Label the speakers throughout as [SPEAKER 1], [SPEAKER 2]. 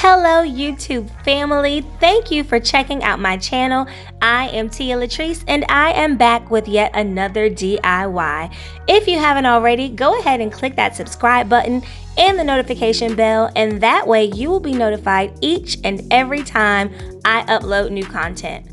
[SPEAKER 1] Hello YouTube family, thank you for checking out my channel. I am Tia Latrice and I am back with yet another DIY. If you haven't already, go ahead and click that subscribe button and the notification bell, and that way you will be notified each and every time I upload new content.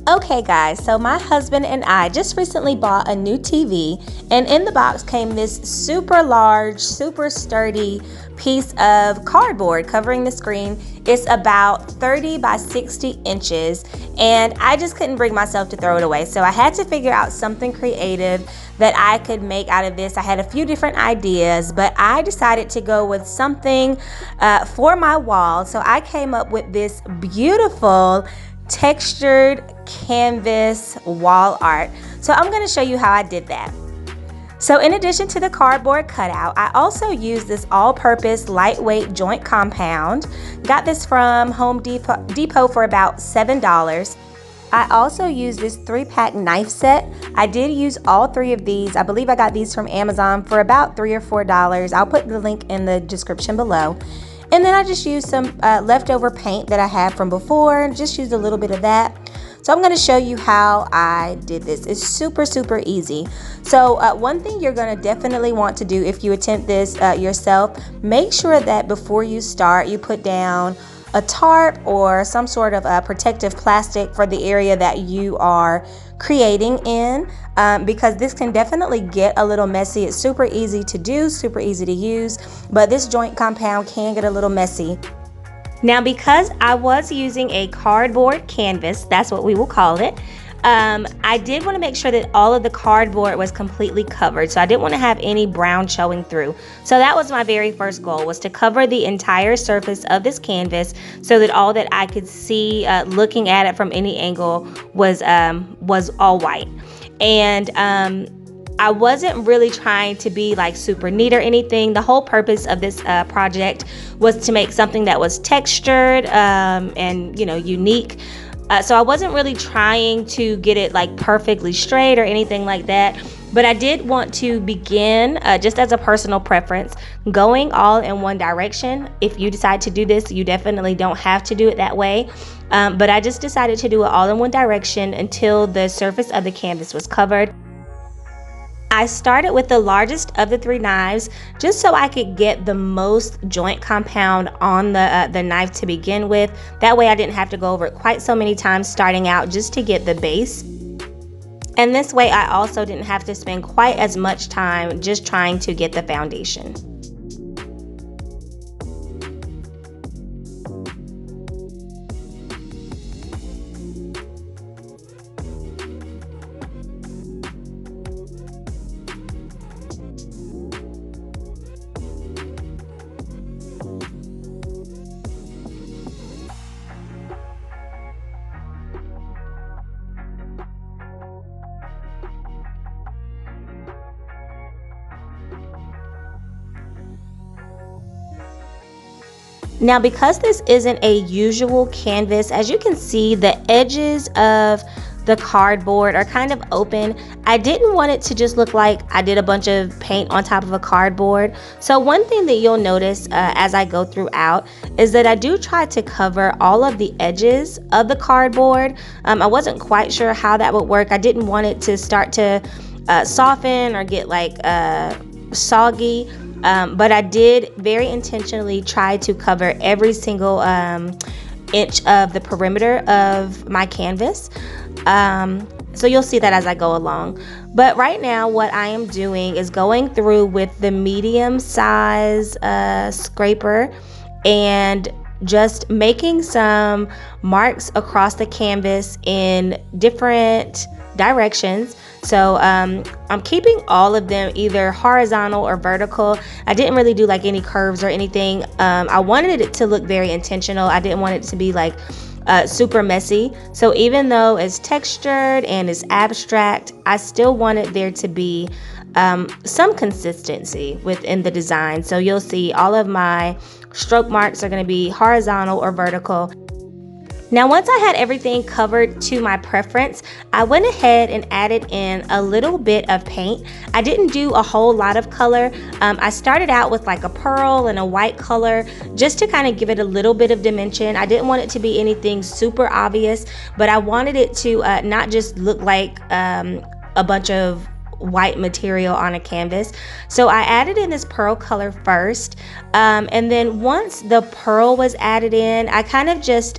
[SPEAKER 1] Okay guys, so my husband and I just recently bought a new TV, and in the box came this super large, super sturdy piece of cardboard covering the screen. It's about 30 by 60 inches, and I just couldn't bring myself to throw it away. So I had to figure out something creative that I could make out of this. I had a few different ideas, but I decided to go with something for my wall. So I came up with this beautiful textured canvas wall art. So I'm going to show you how I did that. So in addition to the cardboard cutout, I also used this all-purpose lightweight joint compound. Got this from Home Depot for about $7. I also used this 3-pack knife set. I did use all 3 of these. I believe I got these from Amazon for about $3 or $4. I'll put the link in the description below. And then I just used some leftover paint that I had from before, just used a little bit of that. So I'm going to show you how I did this. It's super easy. So one thing you're going to definitely want to do if you attempt this yourself, make sure that before you start, you put down a tarp or some sort of protective plastic for the area that you are creating in, because this can definitely get a little messy. It's super easy to do, super easy to use, but this joint compound can get a little messy. Now, because I was using a cardboard canvas, that's what we will call it, I did want to make sure that all of the cardboard was completely covered. So I didn't want to have any brown showing through. So that was my very first goal, was to cover the entire surface of this canvas so that all that I could see looking at it from any angle was all white. And I wasn't really trying to be like super neat or anything. The whole purpose of this project was to make something that was textured and unique. So I wasn't really trying to get it like perfectly straight or anything like that. But I did want to begin, just as a personal preference, going all in one direction. If you decide to do this, you definitely don't have to do it that way. But I just decided to do it all in one direction until the surface of the canvas was covered. I started with the largest of the 3 knives just so I could get the most joint compound on the knife to begin with. That way I didn't have to go over it quite so many times starting out just to get the base. And this way I also didn't have to spend quite as much time just trying to get the foundation. Now, because this isn't a usual canvas, as you can see, the edges of the cardboard are kind of open. I didn't want it to just look like I did a bunch of paint on top of a cardboard. So one thing that you'll notice as I go throughout is that I do try to cover all of the edges of the cardboard. I wasn't quite sure how that would work. I didn't want it to start to soften or get like soggy. But I did very intentionally try to cover every single inch of the perimeter of my canvas. So you'll see that as I go along. But right now what I am doing is going through with the medium size scraper and just making some marks across the canvas in different directions. So I'm keeping all of them either horizontal or vertical. I didn't really do like any curves or anything. I wanted it to look very intentional. I didn't want it to be like super messy. So even though it's textured and it's abstract, I still wanted there to be some consistency within the design. So you'll see all of my stroke marks are going to be horizontal or vertical. Now, once I had everything covered to my preference, I went ahead and added in a little bit of paint. I didn't do a whole lot of color. I started out with like a pearl and a white color just to kind of give it a little bit of dimension. I didn't want it to be anything super obvious, but I wanted it to not just look like a bunch of white material on a canvas. So I added in this pearl color first, and then once the pearl was added in, I kind of just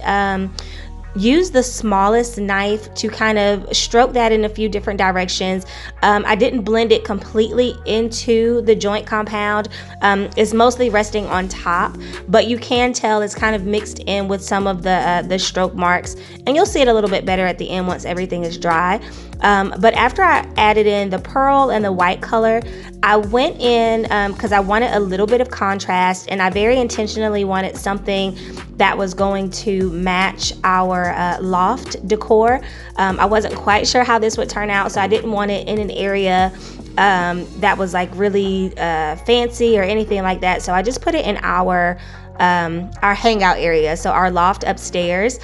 [SPEAKER 1] use the smallest knife to kind of stroke that in a few different directions. I didn't blend it completely into the joint compound. It's mostly resting on top, but you can tell it's kind of mixed in with some of the stroke marks, and you'll see it a little bit better at the end once everything is dry. But after I added in the pearl and the white color, I went in because I wanted a little bit of contrast, and I very intentionally wanted something that was going to match our loft decor. I wasn't quite sure how this would turn out, so I didn't want it in an area that was like really fancy or anything like that. So I just put it in our hangout area, so our loft upstairs.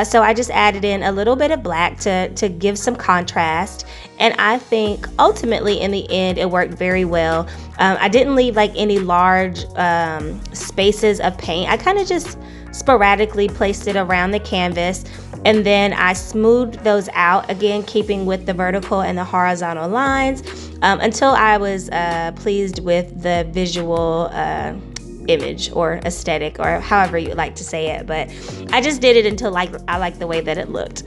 [SPEAKER 1] So I just added in a little bit of black to give some contrast, and I think ultimately in the end it worked very well. I didn't leave like any large spaces of paint. I kind of just sporadically placed it around the canvas, and then I smoothed those out, again keeping with the vertical and the horizontal lines, until I was pleased with the visual image or aesthetic, or however you like to say it. But I just did it until I liked the way that it looked.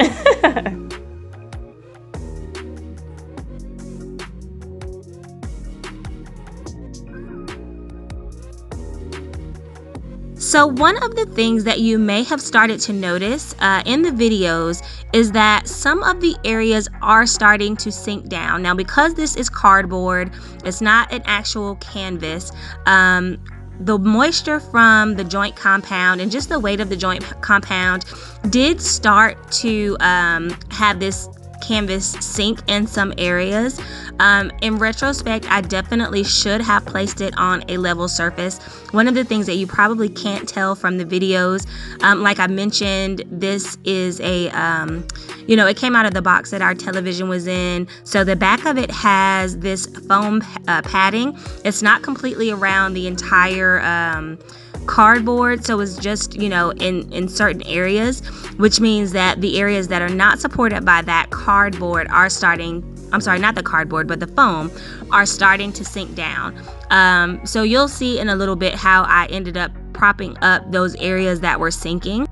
[SPEAKER 1] So one of the things that you may have started to notice in the videos is that some of the areas are starting to sink down. Now, because this is cardboard, it's not an actual canvas, the moisture from the joint compound and just the weight of the joint compound did start to have this canvas sink in some areas. In retrospect, I definitely should have placed it on a level surface. One of the things that you probably can't tell from the videos, like I mentioned, this is a it came out of the box that our television was in, so the back of it has this foam padding. It's not completely around the entire cardboard, so it's just in certain areas, which means that the areas that are not supported by that cardboard are not the cardboard, but the foam are starting to sink down. So you'll see in a little bit how I ended up propping up those areas that were sinking.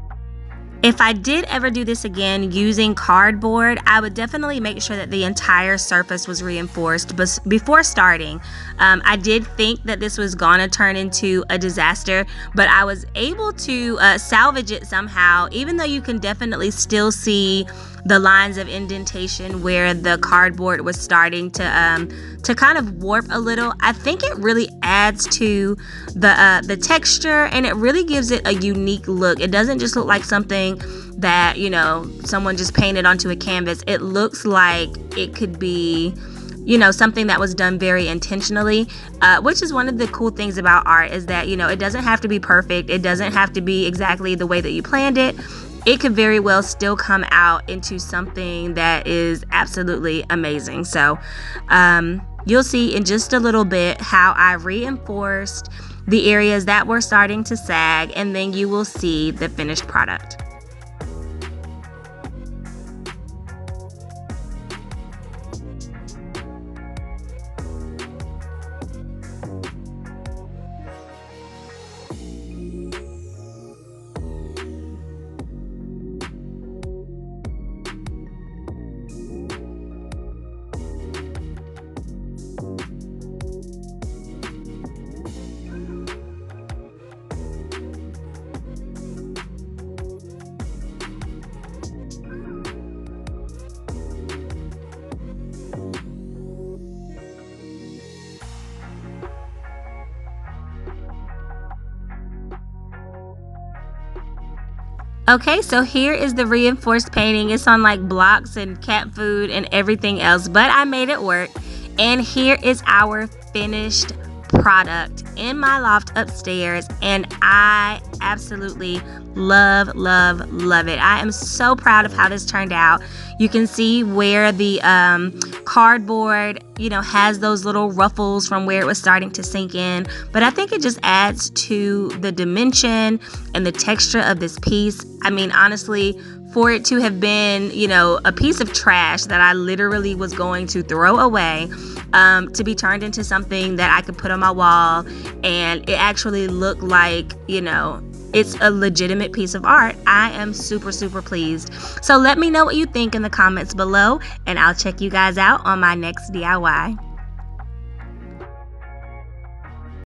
[SPEAKER 1] If I did ever do this again using cardboard, I would definitely make sure that the entire surface was reinforced. But before starting, I did think that this was gonna turn into a disaster, but I was able to salvage it somehow, even though you can definitely still see the lines of indentation where the cardboard was starting to kind of warp a little. I think it really adds to the texture, and it really gives it a unique look. It doesn't just look like something that someone just painted onto a canvas. It looks like it could be something that was done very intentionally, which is one of the cool things about art, is that it doesn't have to be perfect. It doesn't have to be exactly the way that you planned it. It could very well still come out into something that is absolutely amazing. So you'll see in just a little bit how I reinforced the areas that were starting to sag, and then you will see the finished product. Okay, so here is the reinforced painting. It's on like blocks and cat food and everything else, but I made it work. And here is our finished product. in my loft upstairs, and I absolutely love it. I am so proud of how this turned out. You can see where the cardboard, has those little ruffles from where it was starting to sink in, but I think it just adds to the dimension and the texture of this piece. I mean, honestly, for it to have been, a piece of trash that I literally was going to throw away, to be turned into something that I could put on my wall, and it actually looked like, it's a legitimate piece of art. I am super pleased. So let me know what you think in the comments below, and I'll check you guys out on my next DIY.